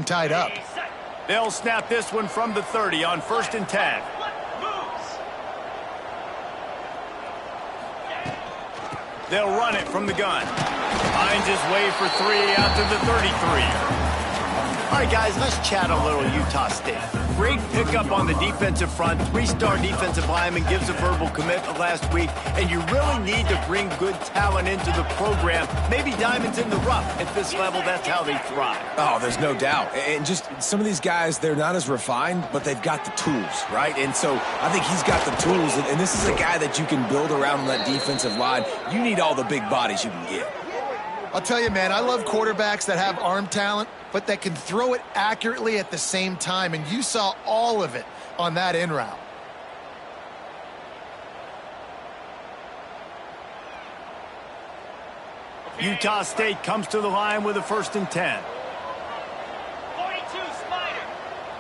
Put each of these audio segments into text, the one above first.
tied up. They'll snap this one from the 30 on 1st and 10. They'll run it from the gun. Finds his way for 3 out to the 33. All right, guys, let's chat a little Utah State. Great pickup on the defensive front. 3-star defensive lineman gives a verbal commitment last week, and you really need to bring good talent into the program. Maybe diamonds in the rough. At this level, that's how they thrive. Oh, there's no doubt. And just some of these guys, they're not as refined, but they've got the tools, right? And so I think he's got the tools, and this is a guy that you can build around that defensive line. You need all the big bodies you can get. I'll tell you, man, I love quarterbacks that have arm talent, but that can throw it accurately at the same time, and you saw all of it on that in route. Utah State comes to the line with a 1st and 10. 42 Spider.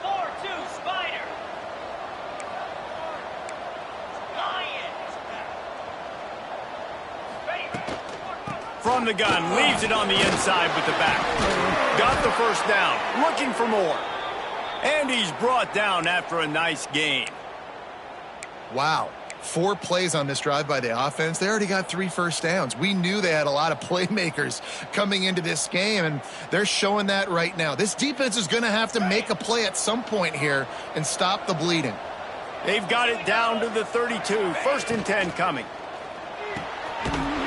4-2 Spider. Lions. From the gun, leaves it on the inside with the back. Got the first down, looking for more. And he's brought down after a nice gain. Wow. 4 plays on this drive by the offense. They already got 3 first downs. We knew they had a lot of playmakers coming into this game, and they're showing that right now. This defense is going to have to make a play at some point here and stop the bleeding. They've got it down to the 32. 1st and 10 coming.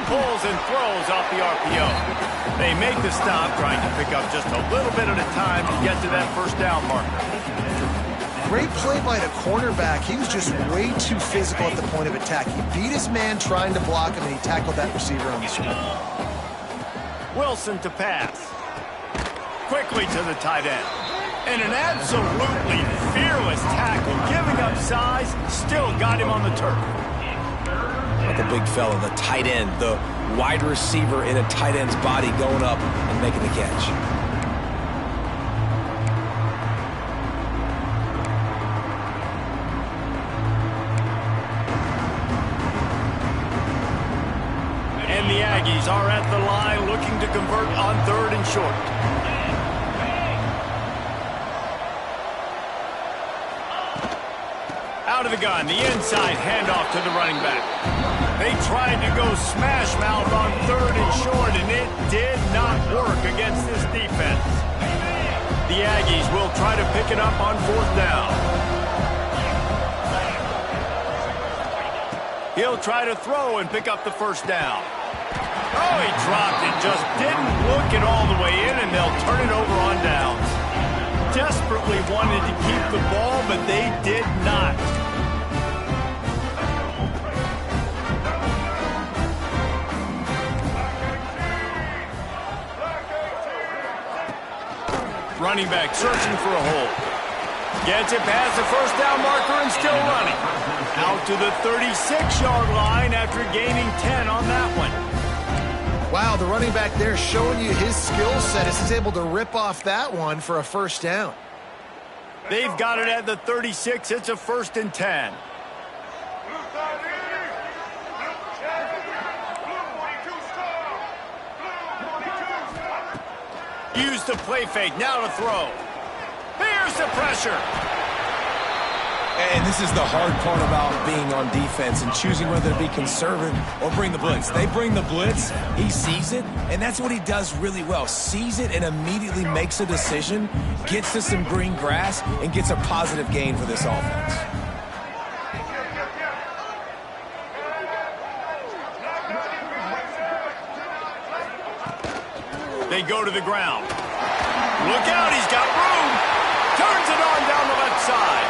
Pulls and throws off the RPO. They make the stop, trying to pick up just a little bit at a time to get to that first down marker. Great play by the cornerback. He was just way too physical at the point of attack. He beat his man trying to block him, and he tackled that receiver on the screen. Wilson to pass. Quickly to the tight end. And an absolutely fearless tackle, giving up size, still got him on the turf. Like the big fella, the tight end, the wide receiver in a tight end's body going up and making the catch. And the Aggies are at the line looking to convert on 3rd and short. Out of the gun, the inside handoff to the running back. They tried to go smash mouth on 3rd and short, and it did not work against this defense. The Aggies will try to pick it up on 4th down. He'll try to throw and pick up the first down. Oh, he dropped it, just didn't look it all the way in, and they'll turn it over on downs. Desperately wanted to keep the ball, but they did not. Running back searching for a hole. Gets it past the first down marker and still running. Out to the 36-yard line after gaining 10 on that one. Wow, the running back there showing you his skill set as he's able to rip off that one for a first down. They've got it at the 36. It's a 1st and 10. Use the play fake, now to throw. Here's the pressure. And this is the hard part about being on defense and choosing whether to be conservative or bring the blitz. They bring the blitz, he sees it, and that's what he does really well. Sees it and immediately makes a decision, gets to some green grass, and gets a positive gain for this offense. They go to the ground. Look out, he's got room. Turns it on down the left side.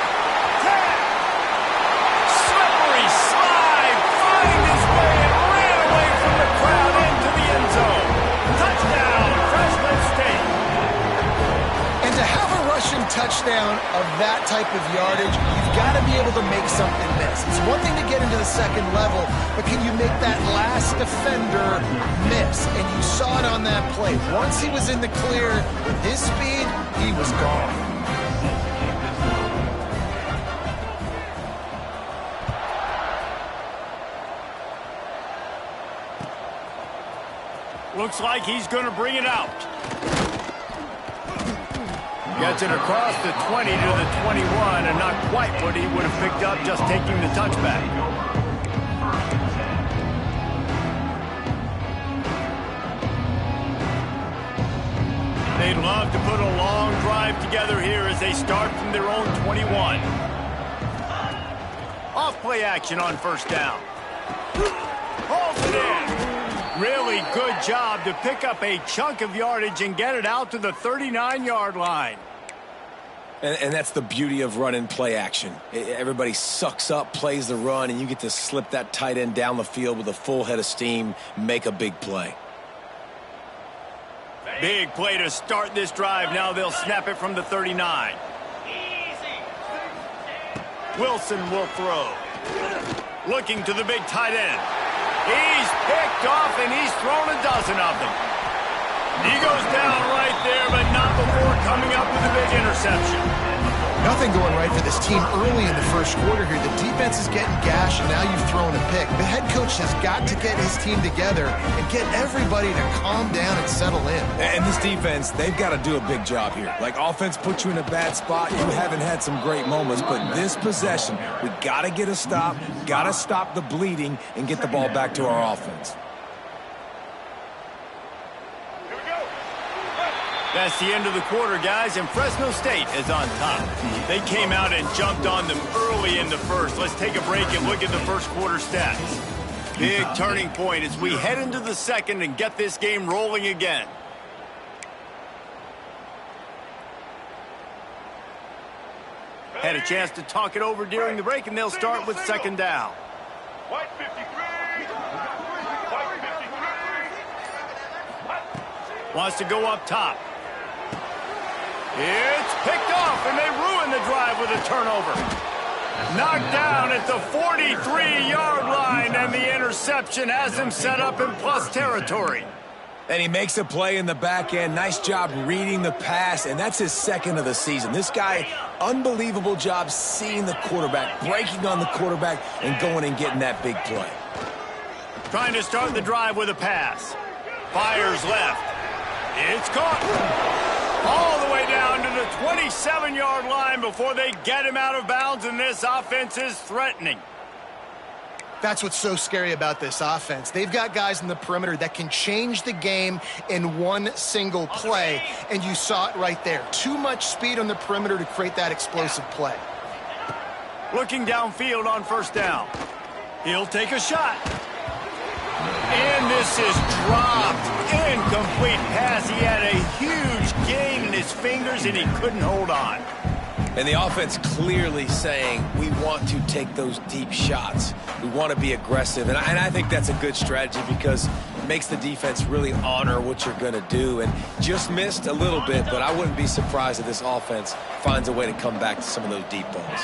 Slippery slide. Find his way and ran away from the crowd into the end zone. Touchdown, Fresno State. And to have a rushing touchdown of that type of yardage, you've got to be able to make something miss. It's one thing to get into the second level, but can you make that last defender miss? And you saw it on that play. Once he was in the clear with his speed, he was gone. Looks like he's going to bring it out. Gets it across the 20 to the 21, and not quite what he would have picked up just taking the touchback. They'd love to put a long drive together here as they start from their own 21. Off play action on first down. Holds it in. Really good job to pick up a chunk of yardage and get it out to the 39-yard line. And that's the beauty of running play action. Everybody sucks up, plays the run, and you get to slip that tight end down the field with a full head of steam, make a big play. Big play to start this drive. Now they'll snap it from the 39. Wilson will throw. Looking to the big tight end. He's picked off, and he's thrown a dozen of them. He goes down right there, but not before coming up with a big interception. Nothing going right for this team early in the first quarter here. The defense is getting gashed, and now you've thrown a pick. The head coach has got to get his team together and get everybody to calm down and settle in. And this defense, they've got to do a big job here. Like, offense puts you in a bad spot. You haven't had some great moments, but this possession, we got to get a stop, got to stop the bleeding, and get the ball back to our offense. That's the end of the quarter, guys, and Fresno State is on top. They came out and jumped on them early in the first. Let's take a break and look at the first quarter stats. Big turning point as we head into the second and get this game rolling again. Had a chance to talk it over during the break, and they'll start with second down. White 53. White 53. Wants to go up top. It's picked off, and they ruin the drive with a turnover. Knocked down at the 43-yard line, and the interception has him set up in plus territory. And he makes a play in the back end. Nice job reading the pass, and that's his second of the season. This guy, unbelievable job seeing the quarterback, breaking on the quarterback, and going and getting that big play. Trying to start the drive with a pass. Fires left. It's caught. All the way down to the 27-yard line before they get him out of bounds, and this offense is threatening. That's what's so scary about this offense. They've got guys in the perimeter that can change the game in one single play, and you saw it right there. Too much speed on the perimeter to create that explosive play. Looking downfield on first down. He'll take a shot. And this is dropped. Incomplete pass. He had a huge gain in his fingers, and he couldn't hold on. And the offense clearly saying, we want to take those deep shots. We want to be aggressive. And I think that's a good strategy because it makes the defense really honor what you're going to do. And just missed a little bit, but I wouldn't be surprised if this offense finds a way to come back to some of those deep balls.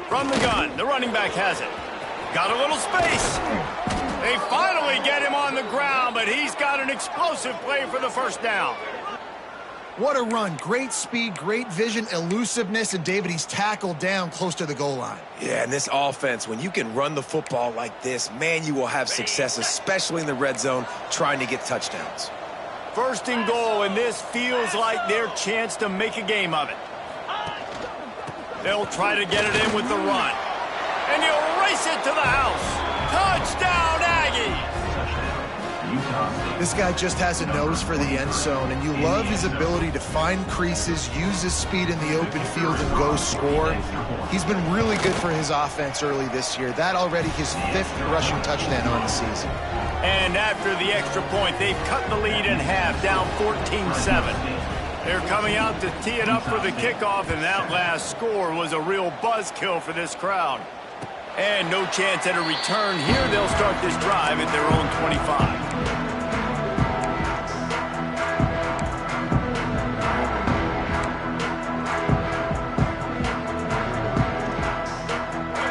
From the gun, the running back has it. Got a little space. They finally get him on the ground, but he's got an explosive play for the first down. What a run. Great speed, great vision, elusiveness, and David, he's tackled down close to the goal line. Yeah, and this offense, when you can run the football like this, man, you will have success, especially in the red zone, trying to get touchdowns. First and goal, and this feels like their chance to make a game of it. They'll try to get it in with the run. And he'll race it to the house. Touchdown, Aggies! This guy just has a nose for the end zone, and you love his ability to find creases, use his speed in the open field, and go score. He's been really good for his offense early this year. That already his 5th rushing touchdown on the season. And after the extra point, they've cut the lead in half, down 14-7. They're coming out to tee it up for the kickoff, and that last score was a real buzzkill for this crowd. And no chance at a return here. They'll start this drive at their own 25.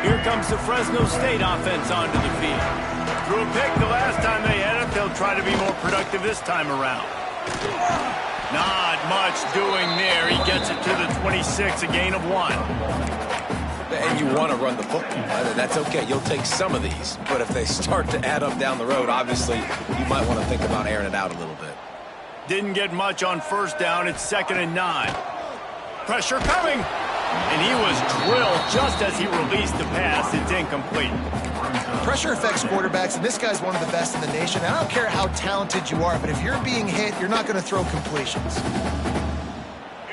Here comes the Fresno State offense onto the field. Threw a pick the last time they had it. They'll try to be more productive this time around. Not much doing there. He gets it to the 26, a gain of 1. And you want to run the football. That's okay. You'll take some of these. But if they start to add up down the road, obviously, you might want to think about airing it out a little bit. Didn't get much on first down. It's 2nd and 9. Pressure coming. And he was drilled just as he released the pass. It's incomplete. Pressure affects quarterbacks, and this guy's one of the best in the nation. I don't care how talented you are, but if you're being hit, you're not going to throw completions.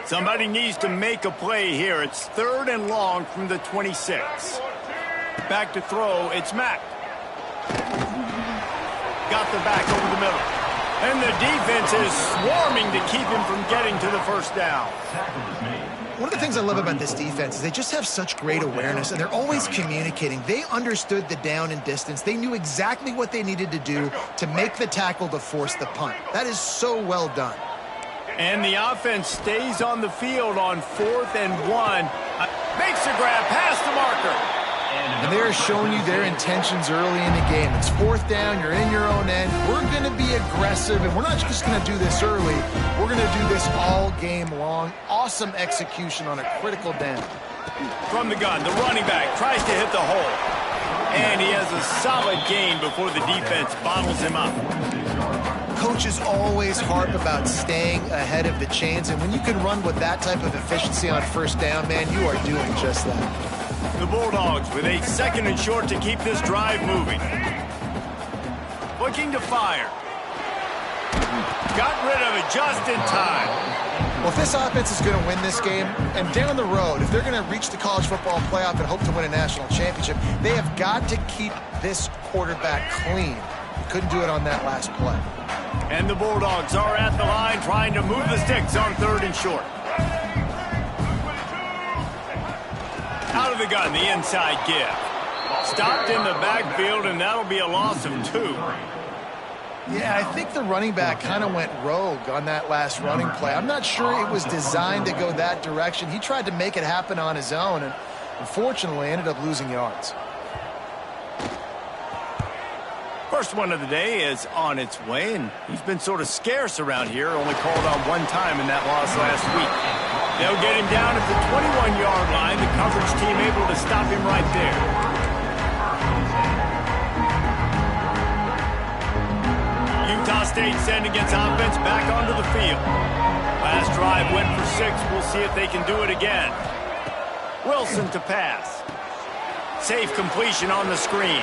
Somebody needs to make a play here. It's 3rd and long from the 26. Back to throw. It's Mack. Got the back over the middle. And the defense is swarming to keep him from getting to the first down. One of the things I love about this defense is they just have such great awareness, and they're always communicating. They understood the down and distance. They knew exactly what they needed to do to make the tackle to force the punt. That is so well done. And the offense stays on the field on 4th and 1. Makes a grab past the marker. And they're showing you their intentions early in the game. It's 4th down, you're in your own end. We're going to be aggressive, and we're not just going to do this early. We're going to do this all game long. Awesome execution on a critical down. From the gun, the running back tries to hit the hole. And he has a solid gain before the defense bottles him up. Coaches always harp about staying ahead of the chains, and when you can run with that type of efficiency on first down, man, you are doing just that. The Bulldogs with a 2nd and short to keep this drive moving. Looking to fire. Got rid of it just in time. Well, if this offense is going to win this game, and down the road, if they're going to reach the college football playoff and hope to win a national championship, they have got to keep this quarterback clean. Couldn't do it on that last play. And the Bulldogs are at the line trying to move the sticks on 3rd and short. Out of the gun, the inside give. Stopped in the backfield, and that'll be a loss of 2. Yeah, I think the running back kind of went rogue on that last running play. I'm not sure it was designed to go that direction. He tried to make it happen on his own, and unfortunately ended up losing yards. First one of the day is on its way, and he's been sort of scarce around here, only called on 1 time in that loss last week. They'll get him down at the 21-yard line. The coverage team able to stop him right there. Utah State sending its offense back onto the field. Last drive went for 6. We'll see if they can do it again. Wilson to pass. Safe completion on the screen.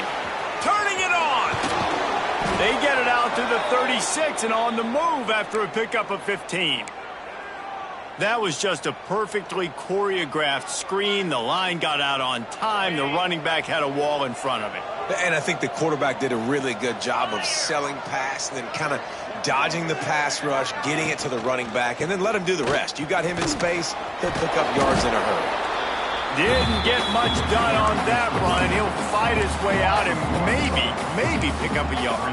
Turning it on. They get it out to the 36 and on the move after a pickup of 15. That was just a perfectly choreographed screen. The line got out on time. The running back had a wall in front of it. And I think the quarterback did a really good job of selling pass and then kind of dodging the pass rush, getting it to the running back, and then let him do the rest. You got him in space, he'll pick up yards in a hurry. Didn't get much done on that run. He'll fight his way out and maybe pick up a yard.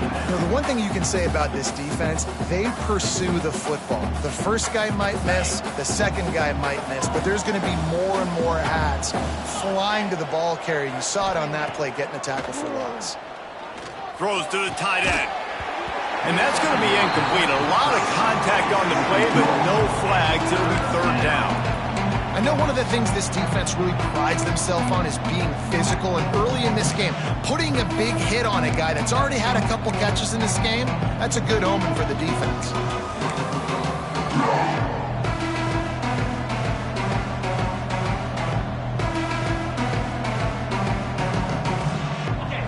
You know, the one thing you can say about this defense, they pursue the football. The first guy might miss, the second guy might miss, but there's going to be more and more hats flying to the ball carrier. You saw it on that play, getting a tackle for loss. Throws to the tight end. And that's going to be incomplete. A lot of contact on the play, but no flags. It'll be 3rd down. I know one of the things this defense really prides themselves on is being physical, and early in this game, putting a big hit on a guy that's already had a couple catches in this game, that's a good omen for the defense.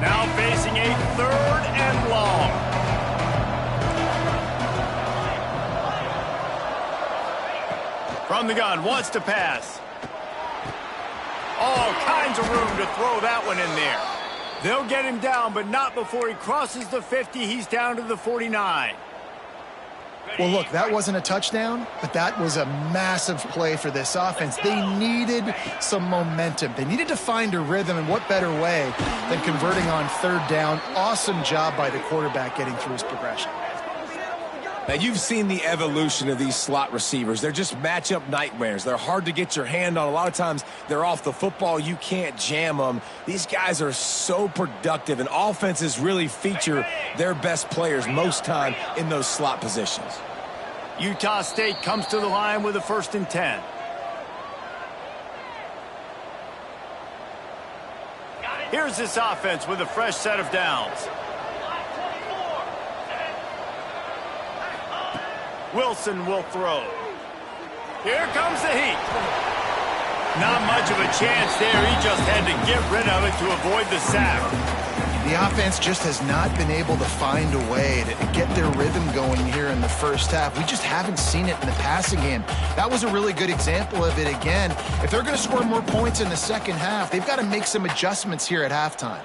Now facing a 3rd and long. From the gun, wants to pass. All kinds of room to throw that one in there. They'll get him down, but not before he crosses the 50. He's down to the 49. Well, look, that wasn't a touchdown, but that was a massive play for this offense. They needed some momentum. They needed to find a rhythm, and what better way than converting on 3rd down. Awesome job by the quarterback getting through his progression. Now, you've seen the evolution of these slot receivers. They're just matchup nightmares. They're hard to get your hand on. A lot of times, they're off the football. You can't jam them. These guys are so productive, and offenses really feature their best players most time in those slot positions. Utah State comes to the line with a 1st and 10. Here's this offense with a fresh set of downs. Wilson will throw. Here comes the heat. Not much of a chance there. He just had to get rid of it to avoid the sack. The offense just has not been able to find a way to get their rhythm going here in the first half. We just haven't seen it in the passing game. That was a really good example of it again. If they're going to score more points in the second half, they've got to make some adjustments here at halftime.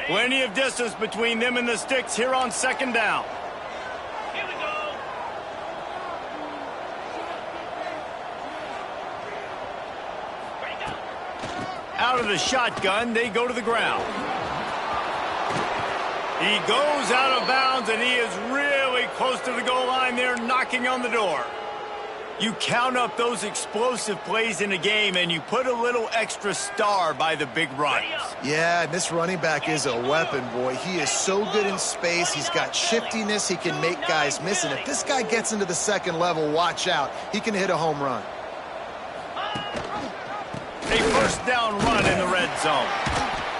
Plenty of distance between them and the sticks here on second down. Here we go. Ready, go. Out of the shotgun, they go to the ground. He goes out of bounds, and he is really close to the goal line there, knocking on the door. You count up those explosive plays in a game, and you put a little extra star by the big runs. Yeah, and this running back is a weapon, boy. He is so good in space. He's got shiftiness. He can make guys miss. And if this guy gets into the second level, watch out. He can hit a home run. A first down run in the red zone.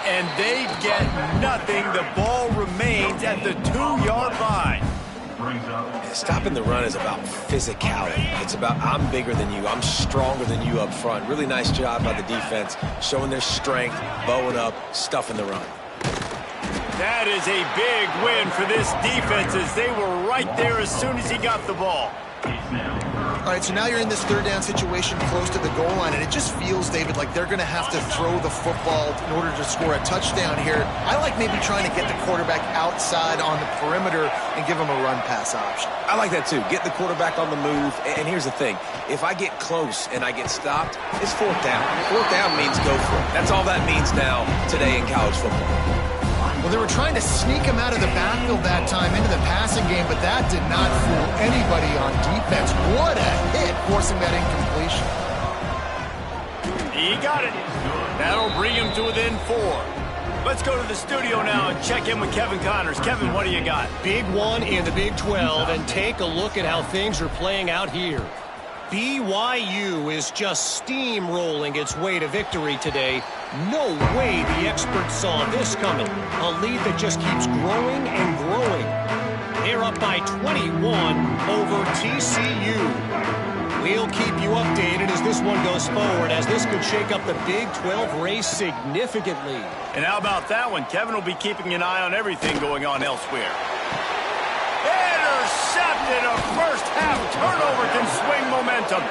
And they get nothing. The ball remains at the 2-yard line. Stopping the run is about physicality. It's about I'm bigger than you. I'm stronger than you up front. Really nice job by the defense, showing their strength, bowing up, stuffing the run. That is a big win for this defense as they were right there as soon as he got the ball. All right, so now you're in this third down situation close to the goal line, and it just feels, David, like they're going to have to throw the football in order to score a touchdown here. I like maybe trying to get the quarterback outside on the perimeter and give him a run-pass option. I like that too. Get the quarterback on the move. And here's the thing. If I get close and I get stopped, it's fourth down. Fourth down means go for it. That's all that means now today in college football. Well, they were trying to sneak him out of the backfield that time into the passing game, but that did not fool anybody on defense. What a hit, forcing that incompletion. He got it. That'll bring him to within 4. Let's go to the studio now and check in with Kevin Connors. Kevin, what do you got? Big one in the Big 12, and take a look at how things are playing out here. BYU is just steamrolling its way to victory today. No way the experts saw this coming. A lead that just keeps growing and growing. They're up by 21 over TCU. We'll keep you updated as this one goes forward, as this could shake up the Big 12 race significantly. And how about that one? Kevin will be keeping an eye on everything going on elsewhere. Intercepted. A first-half turnover can swing momentum.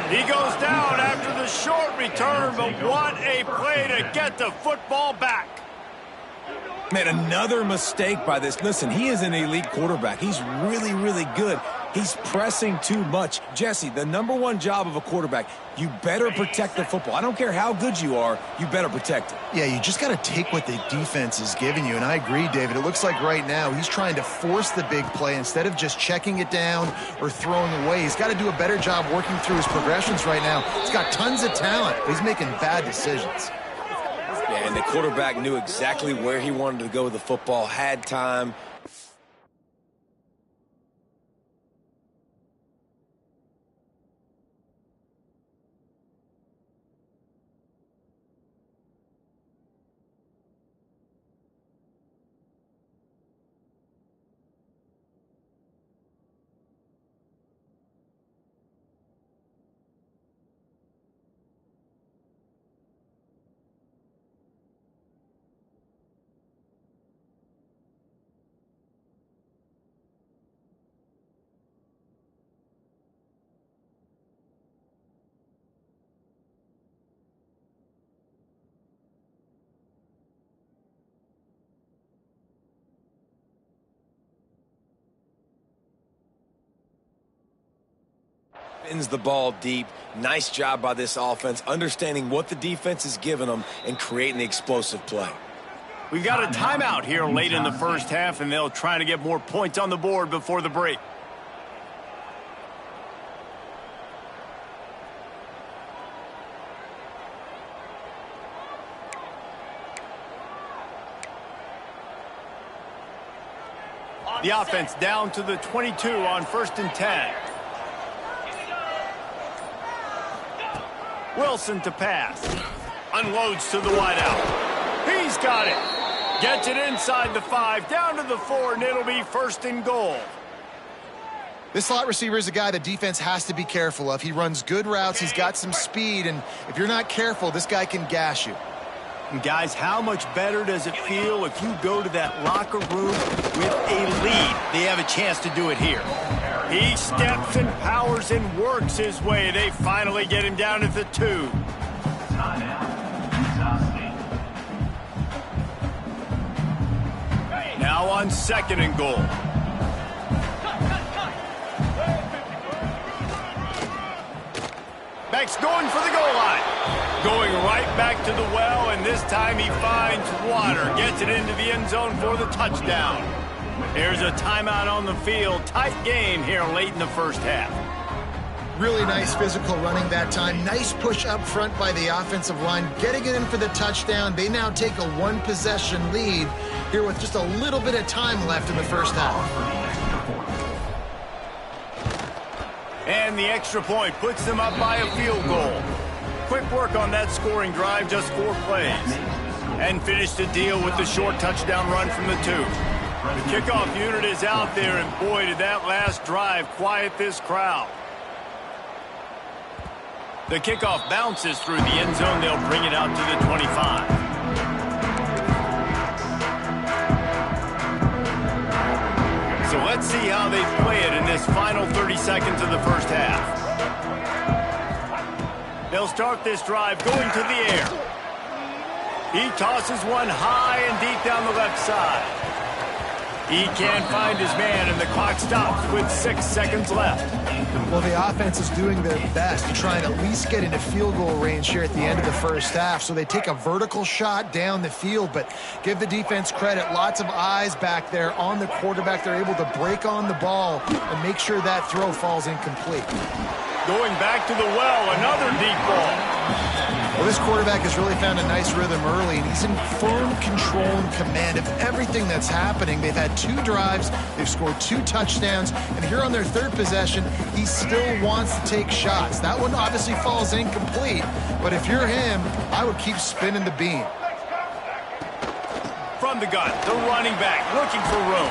He goes down after the short return, but what a play to get the football back. Man, another mistake by this. Listen, he is an elite quarterback. He's really, really good. He's pressing too much. Jesse, the number one job of a quarterback, you better protect the football. I don't care how good you are, you better protect it. Yeah, you just got to take what the defense is giving you, and I agree, David. It looks like right now he's trying to force the big play instead of just checking it down or throwing away. He's got to do a better job working through his progressions right now. He's got tons of talent, but he's making bad decisions. Yeah, and the quarterback knew exactly where he wanted to go with the football, had time. Spins the ball deep. Nice job by this offense, understanding what the defense is giving them and creating the explosive play. We've got a timeout here late in the first half, and they'll try to get more points on the board before the break. The offense down to the 22 on 1st and 10. Wilson to pass. Unloads to the wideout. He's got it. Gets it inside the 5, down to the 4, and it'll be 1st and goal. This slot receiver is a guy the defense has to be careful of. He runs good routes, he's got some speed, and if you're not careful, this guy can gash you. And guys, how much better does it feel if you go to that locker room with a lead? They have a chance to do it here. He steps and powers and works his way. They finally get him down at the 2. Now on 2nd and goal. Beck's going for the goal line. Going right back to the well, and this time he finds water. Gets it into the end zone for the touchdown. There's a timeout on the field. Tight game here late in the 1st half. Really nice physical running that time. Nice push up front by the offensive line. Getting it in for the touchdown. They now take a 1-possession lead here with just a little bit of time left in the 1st half. And the extra point puts them up by a field goal. Quick work on that scoring drive, just 4 plays. And finished the deal with the short touchdown run from the 2. The kickoff unit is out there, and boy, did that last drive quiet this crowd. The kickoff bounces through the end zone. They'll bring it out to the 25. So let's see how they play it in this final 30 seconds of the 1st half. They'll start this drive going to the air. He tosses one high and deep down the left side. He can't find his man, and the clock stops with 6 seconds left. Well, the offense is doing their best to try and at least get into field goal range here at the end of the 1st half. So they take a vertical shot down the field, but give the defense credit. Lots of eyes back there on the quarterback. They're able to break on the ball and make sure that throw falls incomplete. Going back to the well, another deep ball. Well, this quarterback has really found a nice rhythm early, and he's in firm control and command of everything that's happening. They've had 2 drives, they've scored 2 touchdowns, and here on their 3rd possession, he still wants to take shots. That one obviously falls incomplete, but if you're him, I would keep spinning the beam. From the gun, the running back looking for room.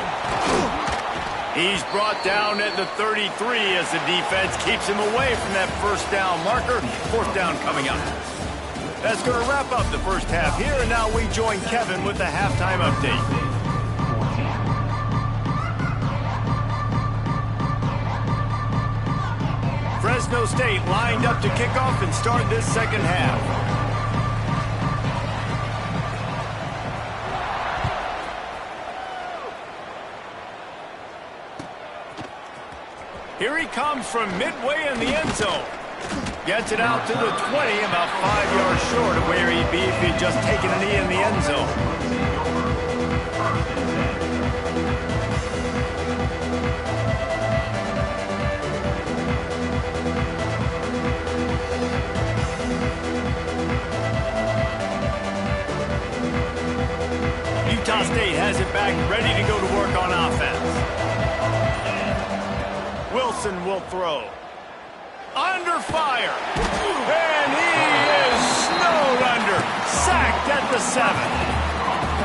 He's brought down at the 33 as the defense keeps him away from that 1st down marker. 4th down coming up. That's going to wrap up the 1st half here, and now we join Kevin with the halftime update. Fresno State lined up to kick off and start this 2nd half. Here he comes from midway in the end zone. Gets it out to the 20, about 5 yards short of where he'd be if he'd just taken a knee in the end zone. Utah State has it back, ready to go to work on offense. Wilson will throw. Under fire. And he is snowed under. Sacked at the 7.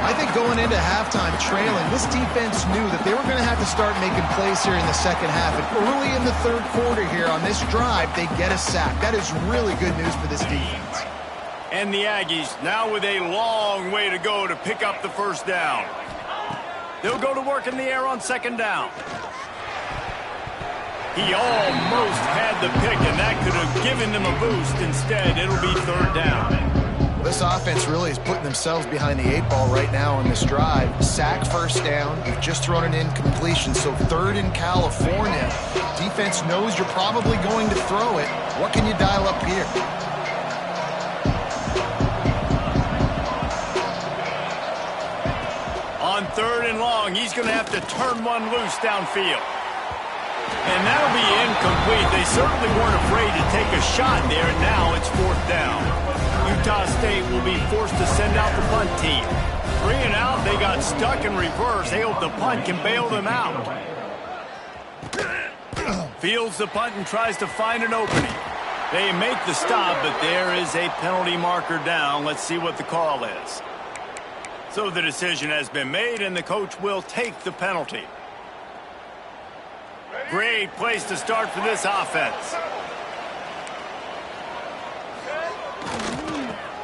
I think going into halftime trailing, this defense knew that they were going to have to start making plays here in the 2nd half. And early in the 3rd quarter here on this drive, they get a sack. That is really good news for this defense. And the Aggies now with a long way to go to pick up the 1st down. They'll go to work in the air on 2nd down. He almost had the pick, and that could have given them a boost. Instead, it'll be 3rd down. This offense really is putting themselves behind the 8 ball right now on this drive. Sack 1st down. You've just thrown an incompletion, so 3rd in California. Defense knows you're probably going to throw it. What can you dial up here? On 3rd and long, he's going to have to turn one loose downfield. And that'll be incomplete. They certainly weren't afraid to take a shot there, and now it's 4th down. Utah State will be forced to send out the punt team. 3 and out, they got stuck in reverse. They hope the punt can bail them out. Fields the punt and tries to find an opening. They make the stop, but there is a penalty marker down. Let's see what the call is. So the decision has been made, and the coach will take the penalty. Great place to start for this offense.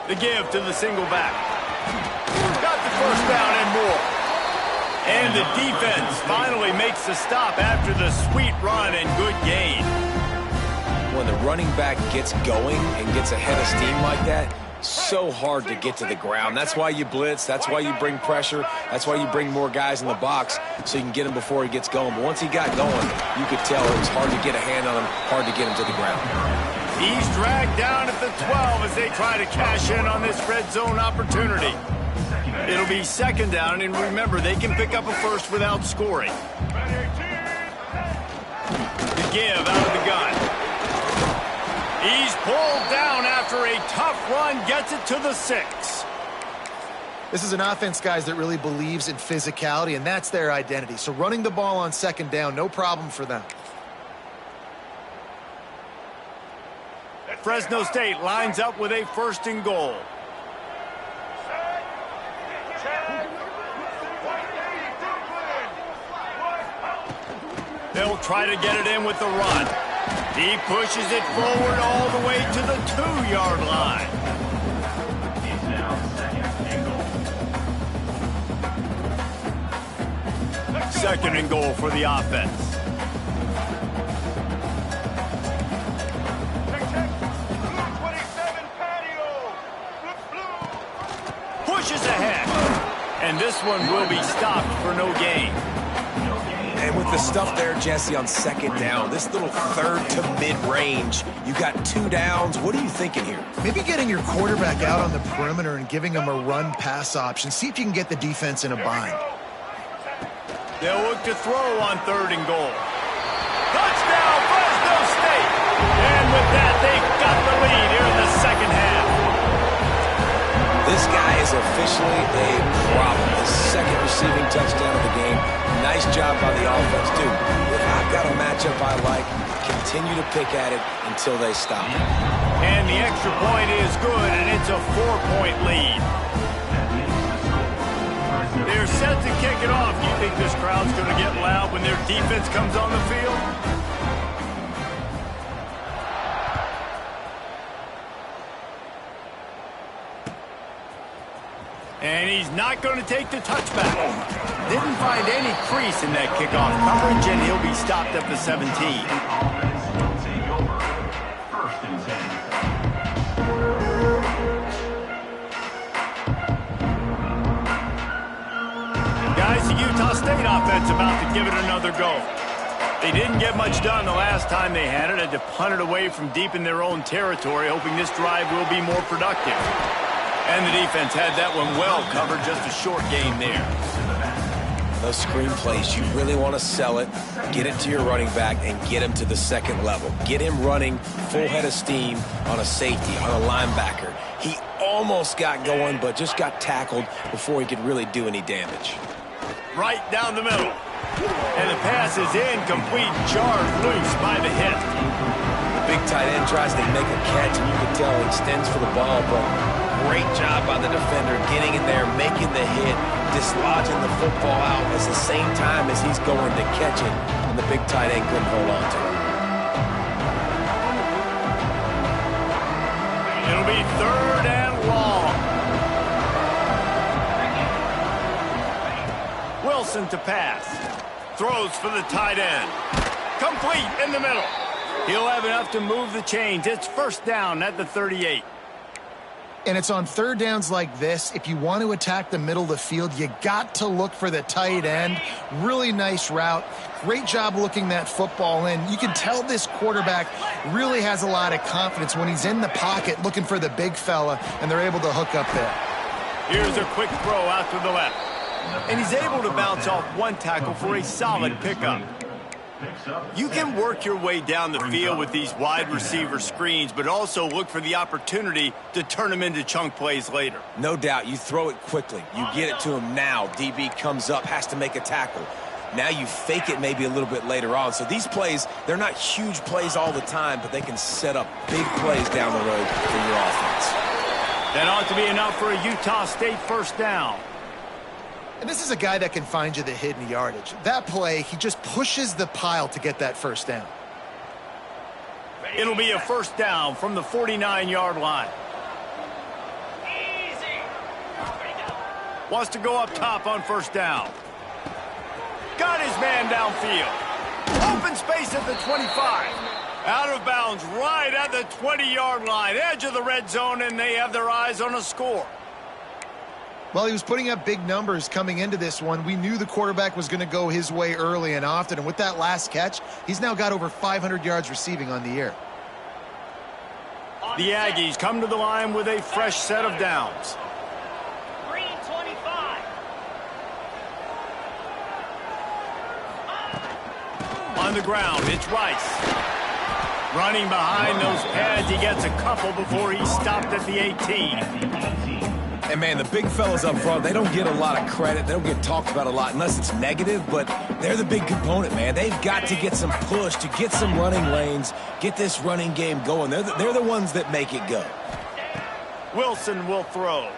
The give to the single back. Got the first down and more. And the defense finally makes the stop after the sweet run and good gain. When the running back gets going and gets ahead of steam like that, so hard to get to the ground. That's why you blitz. That's why you bring pressure. That's why you bring more guys in the box so you can get him before he gets going. But once he got going, you could tell it was hard to get a hand on him, hard to get him to the ground. He's dragged down at the 12 as they try to cash in on this red zone opportunity. It'll be second down, and remember, they can pick up a first without scoring. The give out of the gun. He's pulled down after a tough run, gets it to the 6. This is an offense, guys, that really believes in physicality, and that's their identity. So running the ball on second down, no problem for them. Fresno State lines up with a first and goal. They'll try to get it in with the run. He pushes it forward all the way to the 2-yard line. Second and goal for the offense. Pushes ahead. And this one will be stopped for no gain. And with the stuff there, Jesse, on second down, this little third to mid-range, you got 2 downs. What are you thinking here? Maybe getting your quarterback out on the perimeter and giving him a run-pass option. See if you can get the defense in a bind. They'll look to throw on third and goal. Touchdown, Fresno State! And with that, they've got the lead here in the second half. This guy is officially a problem. His second receiving touchdown of the game. Nice job by the offense, too. If I've got a matchup I like, continue to pick at it until they stop it. And the extra point is good, and it's a 4-point lead. They're set to kick it off. Do you think this crowd's going to get loud when their defense comes on the field? And he's not going to take the touchback. Didn't find any crease in that kickoff coverage, and he'll be stopped at the 17. Guys, the Utah State offense about to give it another go. They didn't get much done the last time they had it. Had to punt it away from deep in their own territory, hoping this drive will be more productive. And the defense had that one well covered, just a short gain there. Those screen plays, you really want to sell it, get it to your running back, and get him to the second level. Get him running full head of steam on a safety, on a linebacker. He almost got going, but just got tackled before he could really do any damage. Right down the middle. And the pass is incomplete, jarred loose by the hit. The big tight end tries to make a catch, and you can tell he extends for the ball, but great job by the defender getting in there, making the hit, dislodging the football out at the same time as he's going to catch it, and the big tight end couldn't hold on to it. It'll be third and long. Wilson to pass. Throws for the tight end. Complete in the middle. He'll have enough to move the chains. It's first down at the 38. And it's on third downs like this. If you want to attack the middle of the field, you got to look for the tight end. Really nice route. Great job looking that football in. You can tell this quarterback really has a lot of confidence when he's in the pocket looking for the big fella, and they're able to hook up there. Here's a quick throw out to the left. And he's able to bounce off one tackle for a solid pickup. You can work your way down the field with these wide receiver screens, but also look for the opportunity to turn them into chunk plays later. No doubt, you throw it quickly. You get it to him now. DB comes up, has to make a tackle. Now you fake it maybe a little bit later on. So these plays, they're not huge plays all the time, but they can set up big plays down the road for your offense. That ought to be enough for a Utah State first down. And this is a guy that can find you the hidden yardage. That play, he just pushes the pile to get that first down. It'll be a first down from the 49-yard line. Easy. Wants to go up top on first down. Got his man downfield. Open space at the 25. Out of bounds right at the 20-yard line. Edge of the red zone, and they have their eyes on a score. Well, he was putting up big numbers coming into this one. We knew the quarterback was going to go his way early and often. And with that last catch, he's now got over 500 yards receiving on the year. The Aggies come to the line with a fresh set of downs. Green 25. On the ground, it's Rice. Running behind those pads, he gets a couple before he stopped at the 18. And, man, the big fellas up front, they don't get a lot of credit. They don't get talked about a lot unless it's negative, but they're the big component, man. They've got to get some push, to get some running lanes, get this running game going. They're the ones that make it go. Wilson will throw.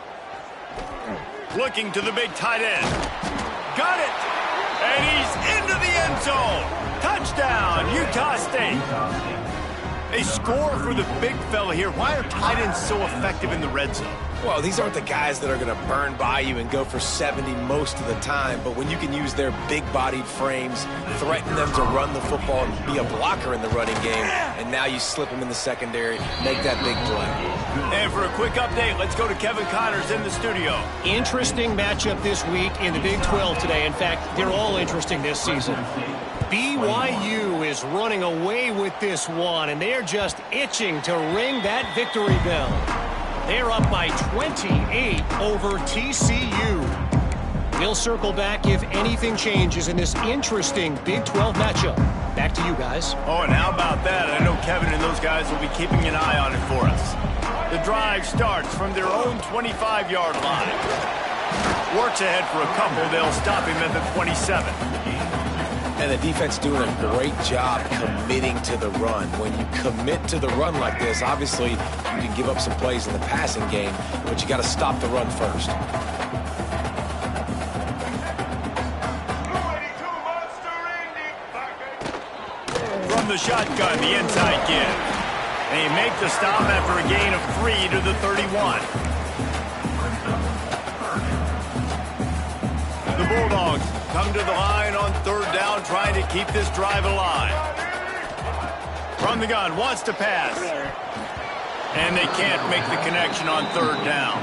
Looking to the big tight end. Got it! And he's into the end zone. Touchdown, Utah State. A score for the big fella here. Why are tight ends so effective in the red zone? Well, these aren't the guys that are going to burn by you and go for 70 most of the time, but when you can use their big-bodied frames, threaten them to run the football and be a blocker in the running game, and now you slip them in the secondary, make that big play. And for a quick update, let's go to Kevin Connors in the studio. Interesting matchup this week in the Big 12 today. In fact, they're all interesting this season. BYU is running away with this one, and they're just itching to ring that victory bell. They're up by 28 over TCU. We'll circle back if anything changes in this interesting Big 12 matchup. Back to you guys. Oh, and how about that? I know Kevin and those guys will be keeping an eye on it for us. The drive starts from their own 25-yard line. Works ahead for a couple. They'll stop him at the 27. And the defense doing a great job committing to the run. When you commit to the run like this, obviously you can give up some plays in the passing game, but you got to stop the run first. From the shotgun, the inside give. They make the stop after a gain of 3 to the 31. The Bulldogs come to the line on third down, trying to keep this drive alive. From the gun, wants to pass. And they can't make the connection on third down.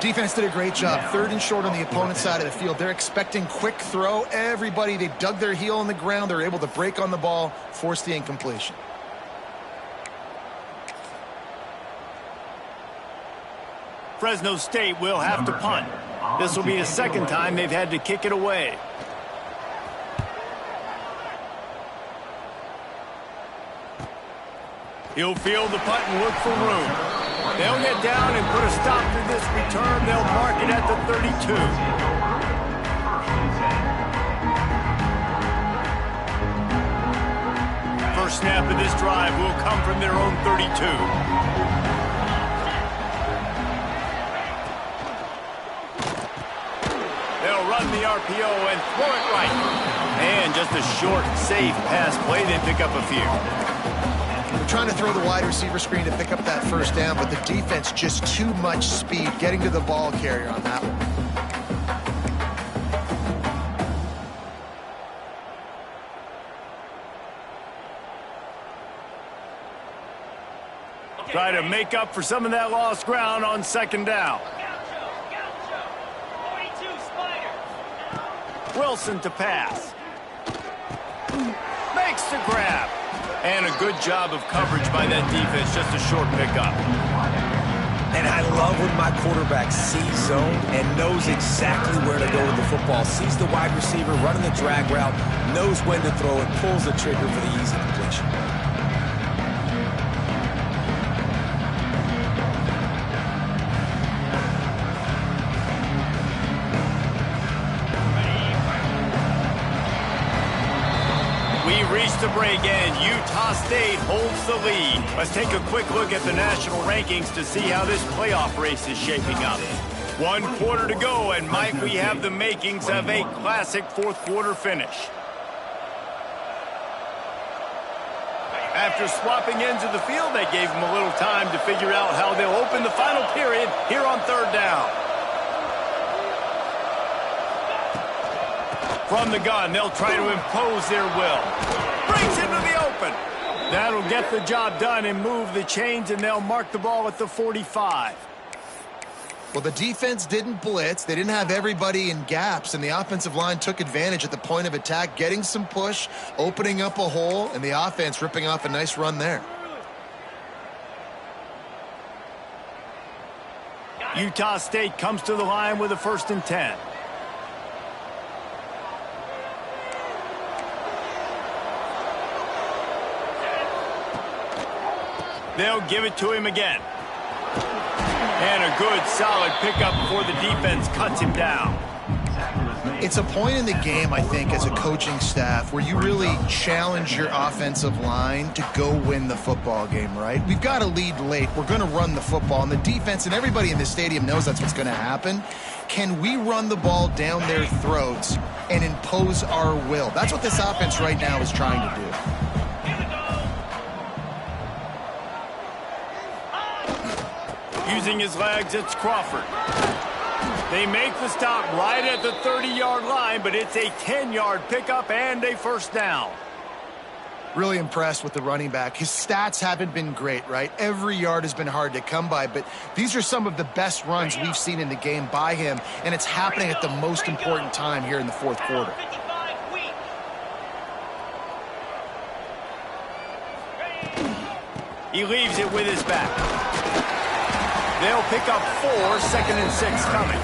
Defense did a great job. Third and short on the opponent's side of the field. They're expecting quick throw. Everybody, they dug their heel in the ground. They're able to break on the ball, force the incompletion. Fresno State will have to punt. This will be the second time they've had to kick it away. He'll field the punt and look for room. They'll get down and put a stop to this return. They'll mark it at the 32. First snap of this drive will come from their own 32. They'll run the RPO and throw it right. And just a short, safe pass play. They pick up a few. They're trying to throw the wide receiver screen to pick up that first down, but the defense just too much speed getting to the ball carrier on that one. Try to make up for some of that lost ground on second down. Wilson to pass. Makes the grab. And a good job of coverage by that defense. Just a short pickup. And I love when my quarterback sees zone and knows exactly where to go with the football. Sees the wide receiver running the drag route, knows when to throw it, pulls the trigger for the easy completion. Reached the break and Utah State holds the lead. Let's take a quick look at the national rankings to see how this playoff race is shaping up. 1 quarter to go, and might we have the makings of a classic fourth quarter finish. After swapping ends of the field, they gave them a little time to figure out how they'll open the final period here on third down. From the gun, they'll try to impose their will. Brings into the open. That'll get the job done and move the chains, and they'll mark the ball at the 45. Well, the defense didn't blitz. They didn't have everybody in gaps, and the offensive line took advantage at the point of attack, getting some push, opening up a hole, and the offense ripping off a nice run there. Utah State comes to the line with a 1st and 10. They'll give it to him again. And a good, solid pickup before the defense cuts him down. It's a point in the game, I think, as a coaching staff where you really challenge your offensive line to go win the football game, right? We've got to lead late. We're going to run the football. And the defense and everybody in the stadium knows that's what's going to happen. Can we run the ball down their throats and impose our will? That's what this offense right now is trying to do. Using his legs, it's Crawford. They make the stop right at the 30-yard line, but it's a 10-yard pickup and a 1st down. Really impressed with the running back. His stats haven't been great, right? Every yard has been hard to come by, but these are some of the best runs we've seen in the game by him, and it's happening at the most important time here in the fourth quarter. He leaves it with his back. They'll pick up 4, 2nd and 6 coming.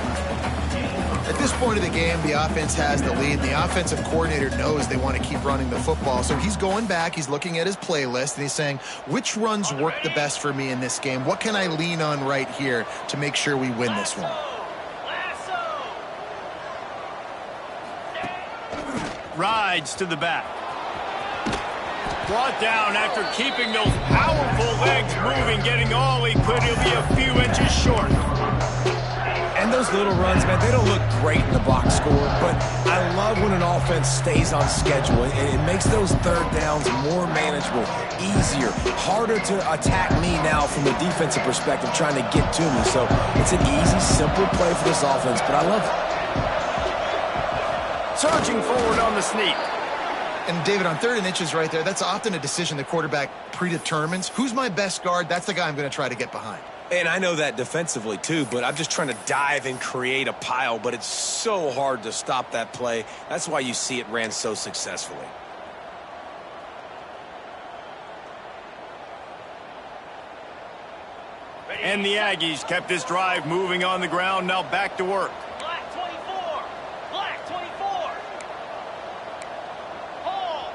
At this point of the game, the offense has the lead. The offensive coordinator knows they want to keep running the football. So he's going back, he's looking at his playlist, and he's saying, which runs work the best for me in this game? What can I lean on right here to make sure we win this one? Rides to the back. Brought down after keeping those powerful legs moving, getting all he could. He'll be a few inches short. And those little runs, man, they don't look great in the box score, but I love when an offense stays on schedule. It makes those third downs more manageable, easier, harder to attack me now from the defensive perspective trying to get to me. So it's an easy, simple play for this offense, but I love it. Surging forward on the sneak. And, David, on 3rd and inches right there, that's often a decision the quarterback predetermines. Who's my best guard? That's the guy I'm going to try to get behind. And I know that defensively, too, but I'm just trying to dive and create a pile, but it's so hard to stop that play. That's why you see it ran so successfully. And the Aggies kept this drive moving on the ground, now back to work. Black 24. Black 24. Hall.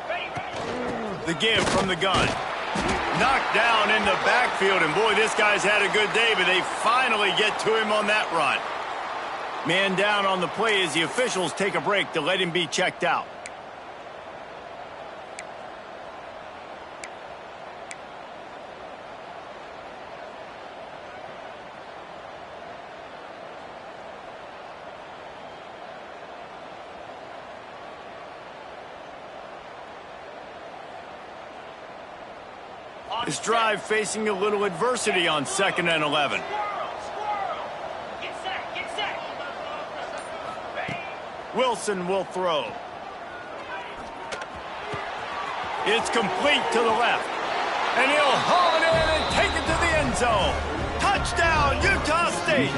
Ready. The give from the gun. Knocked down in the backfield, and boy, this guy's had a good day, but they finally get to him on that run. Man down on the play as the officials take a break to let him be checked out. This drive facing a little adversity on 2nd and 11. Get set. Get set. Wilson will throw. It's complete to the left. And he'll haul it in and take it to the end zone. Touchdown, Utah State.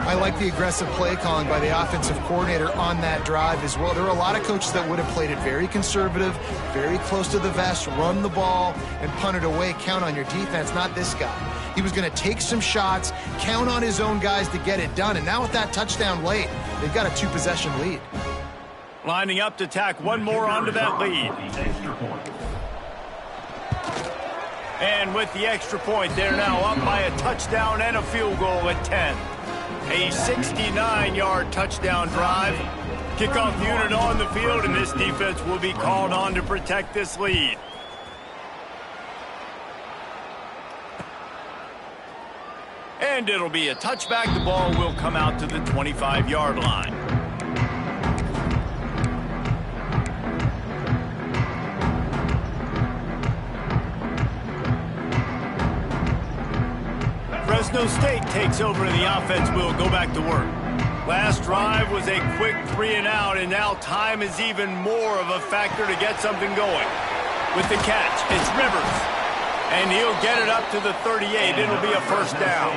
I like the aggressive play calling by the offensive coordinator on that drive as well. There are a lot of coaches that would have played it very conservative, very close to the vest, run the ball, and punt it away. Count on your defense, not this guy. He was going to take some shots, count on his own guys to get it done. And now with that touchdown late, they've got a 2-possession lead. Lining up to tack one more onto that lead. And with the extra point, they're now up by a touchdown and a field goal at 10. A 69-yard touchdown drive. Kickoff unit on the field, and this defense will be called on to protect this lead. And it'll be a touchback. The ball will come out to the 25-yard line. Fresno State takes over and the offense will go back to work. Last drive was a quick 3-and-out, and now time is even more of a factor to get something going. With the catch, it's Rivers. And he'll get it up to the 38. It'll be a first down.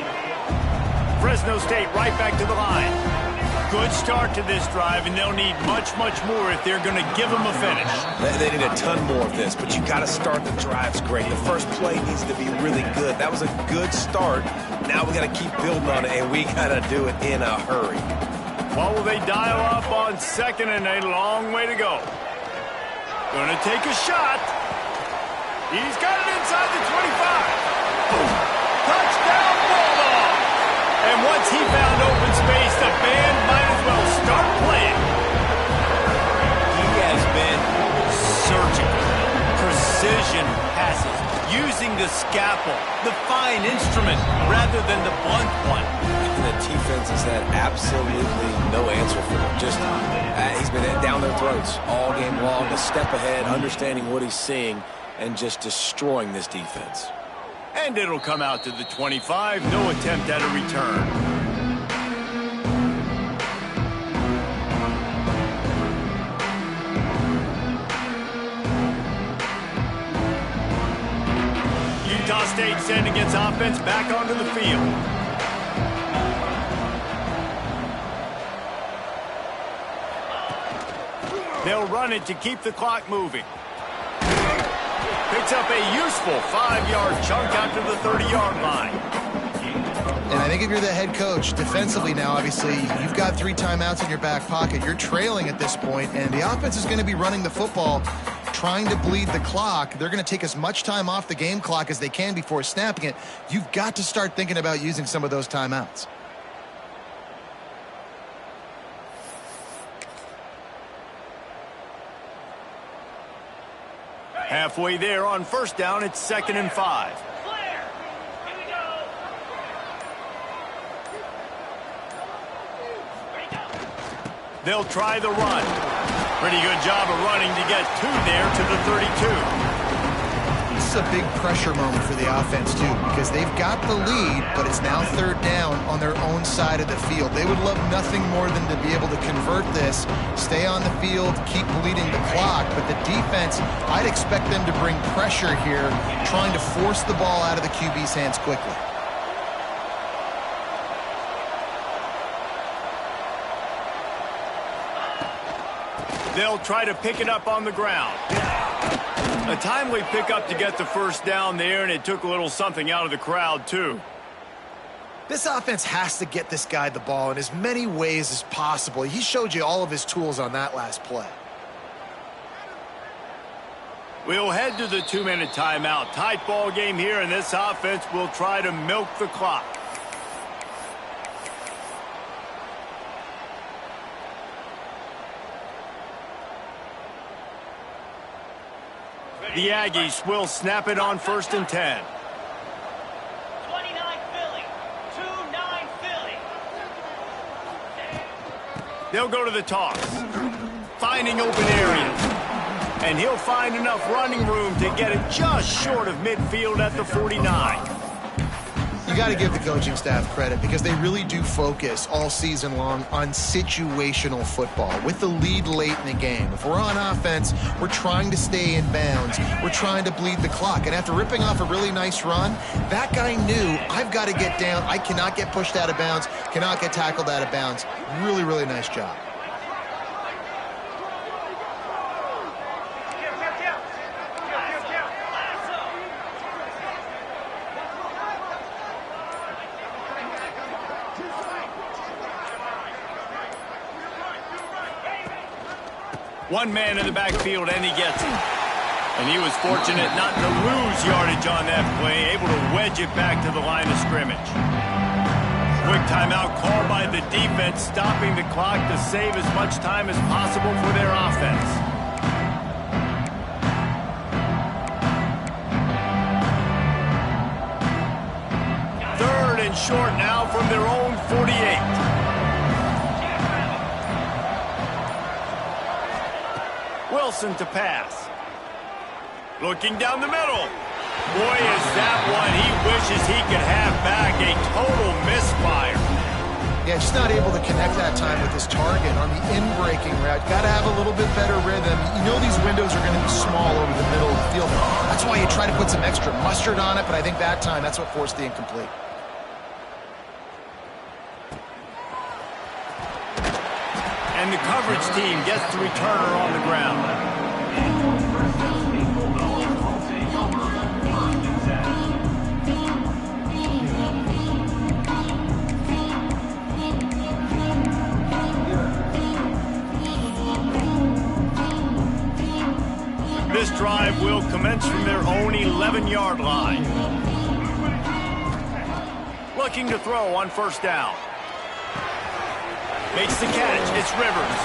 Fresno State right back to the line. Good start to this drive, and they'll need much, much more if they're going to give them a finish. They need a ton more of this, but you got to start the drives great. The first play needs to be really good. That was a good start. Now we got to keep building on it, and we got to do it in a hurry. What will they dial up on second and a long way to go? Going to take a shot. He's got it inside the 25. Touchdown, Bulldog. And once he found open space, the band might as well start playing. He has been surgical. Precision passes, using the scalpel, the fine instrument, rather than the blunt one. The defense has had absolutely no answer for him. Just, he's been down their throats all game long, a step ahead, understanding what he's seeing, and just destroying this defense. And it'll come out to the 25. No attempt at a return. Utah State sending its offense back onto the field. They'll run it to keep the clock moving. Picks up a useful 5-yard chunk out to the 30-yard line. And I think if you're the head coach, defensively now, obviously, you've got 3 timeouts in your back pocket. You're trailing at this point, and the offense is going to be running the football, trying to bleed the clock. They're going to take as much time off the game clock as they can before snapping it. You've got to start thinking about using some of those timeouts. Halfway there on first down, it's 2nd and 5. Clear. Here we go. Ready, go. They'll try the run. Pretty good job of running to get 2 there to the 32. This is a big pressure moment for the offense, too, because they've got the lead, but it's now 3rd down on their own side of the field. They would love nothing more than to be able to convert this, stay on the field, keep bleeding the clock, but the defense, I'd expect them to bring pressure here, trying to force the ball out of the QB's hands quickly. They'll try to pick it up on the ground. A timely pickup to get the first down there, and it took a little something out of the crowd, too. This offense has to get this guy the ball in as many ways as possible. He showed you all of his tools on that last play. We'll head to the 2-minute timeout. Tight ball game here, and this offense will try to milk the clock. The Aggies will snap it on 1st and 10. 29 Philly. 2-9 Philly. They'll go to the toss. Finding open areas. And he'll find enough running room to get it just short of midfield at the 49. You got to give the coaching staff credit because they really do focus all season long on situational football with the lead late in the game. If we're on offense, we're trying to stay in bounds. We're trying to bleed the clock. And after ripping off a really nice run, that guy knew, I've got to get down. I cannot get pushed out of bounds, cannot get tackled out of bounds. Really, really nice job. One man in the backfield, and he gets it. And he was fortunate not to lose yardage on that play, able to wedge it back to the line of scrimmage. Quick timeout called by the defense, stopping the clock to save as much time as possible for their offense. short now from their own 48. Wilson to pass. Looking down the middle. Boy, is that one he wishes he could have back. A total misfire. Yeah, just not able to connect that time with his target on the in-breaking route. Got to have a little bit better rhythm. You know these windows are going to be small over the middle of the field. That's why you try to put some extra mustard on it, but I think that time, that's what forced the incomplete. And the coverage team gets the returner on the ground. This drive will commence from their own 11-yard line. Looking to throw on first down. Makes the catch. It's Rivers.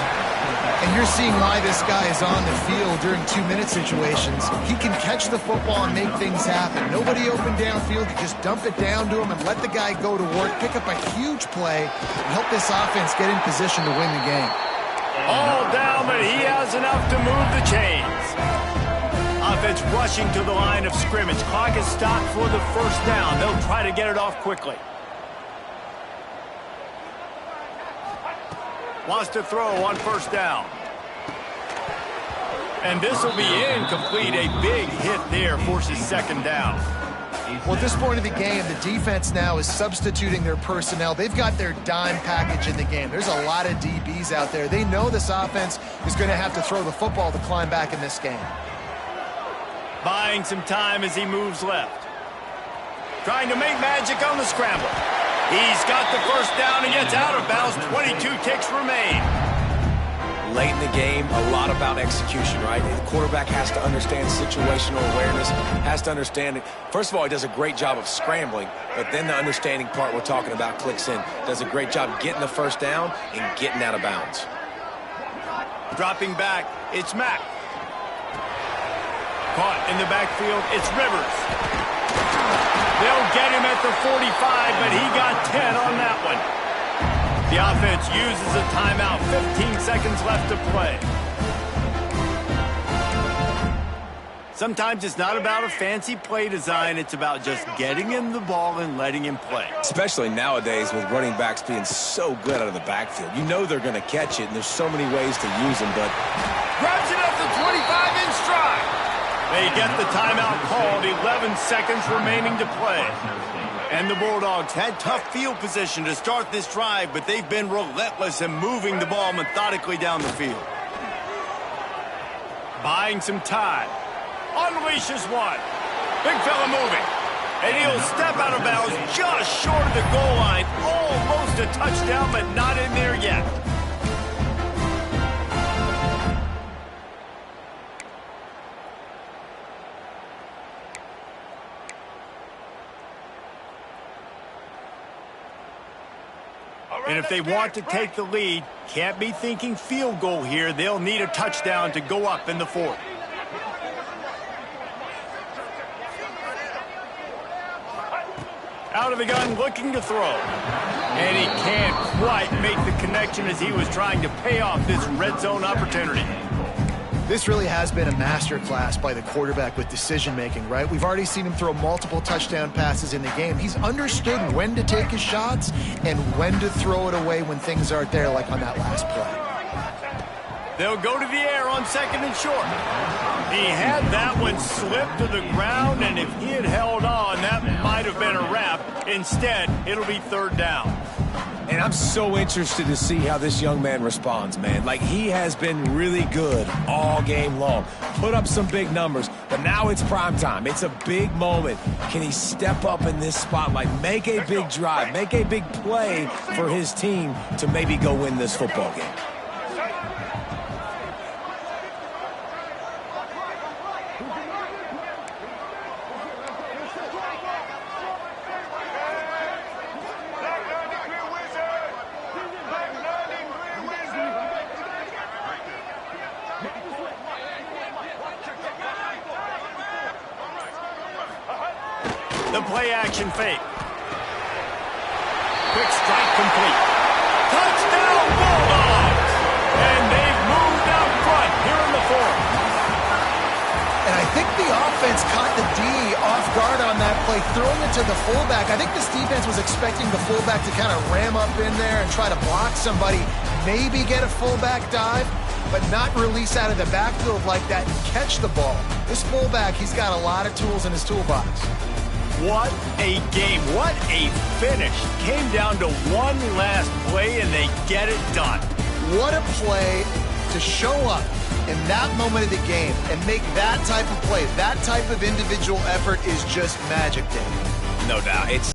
And you're seeing why this guy is on the field during 2-minute situations. He can catch the football and make things happen. Nobody open downfield. You just dump it down to him and let the guy go to work, pick up a huge play, and help this offense get in position to win the game. All down, but he has enough to move the chains. Offense rushing to the line of scrimmage. Clock is stopped for the first down. They'll try to get it off quickly. Wants to throw on first down. And this will be incomplete. A big hit there forces second down. Well, at this point of the game, the defense now is substituting their personnel. They've got their dime package in the game. There's a lot of DBs out there. They know this offense is going to have to throw the football to climb back in this game. Buying some time as he moves left. Trying to make magic on the scramble. He's got the first down and gets out of bounds. 22 ticks remain. Late in the game, a lot about execution, right? The quarterback has to understand situational awareness, has to understand it. First of all, he does a great job of scrambling, but then the understanding part we're talking about clicks in. Does a great job getting the first down and getting out of bounds. Dropping back, it's Mack. Caught in the backfield, it's Rivers. They'll get him at the 45, but he got 10 on that one. The offense uses a timeout. 15 seconds left to play. Sometimes it's not about a fancy play design. It's about just getting him the ball and letting him play. Especially nowadays with running backs being so good out of the backfield. You know they're going to catch it, and there's so many ways to use them, but... Grabs it at the 25 in stride. They get the timeout called. 11 seconds remaining to play. And the Bulldogs had tough field position to start this drive, but they've been relentless in moving the ball methodically down the field. Buying some time. Unleashes one. Big fella moving. And he'll step out of bounds just short of the goal line. Almost a touchdown, but not in there yet. And if they want to take the lead, can't be thinking field goal here. They'll need a touchdown to go up in the fourth. Out of the gun, looking to throw. And he can't quite make the connection as he was trying to pay off this red zone opportunity. This really has been a masterclass by the quarterback with decision-making, right? We've already seen him throw multiple touchdown passes in the game. He's understood when to take his shots and when to throw it away when things aren't there, like on that last play. They'll go to the air on second and short. He had that one slip to the ground, and if he had held on, that might have been a wrap. Instead, it'll be third down. And I'm so interested to see how this young man responds, man. Like, he has been really good all game long. Put up some big numbers, but now it's prime time. It's a big moment. Can he step up in this spotlight, make a big drive, make a big play for his team to maybe go win this football game? The play action fake. Quick strike complete. Touchdown Bulldogs! And they've moved out front here in the fourth. And I think the offense caught the D off guard on that play, throwing it to the fullback. I think this defense was expecting the fullback to kind of ram up in there and try to block somebody, maybe get a fullback dive, but not release out of the backfield like that and catch the ball. This fullback, he's got a lot of tools in his toolbox. What a game. What a finish. Came down to one last play, and they get it done. What a play to show up in that moment of the game and make that type of play, that type of individual effort is just magic, Dave. No doubt. It's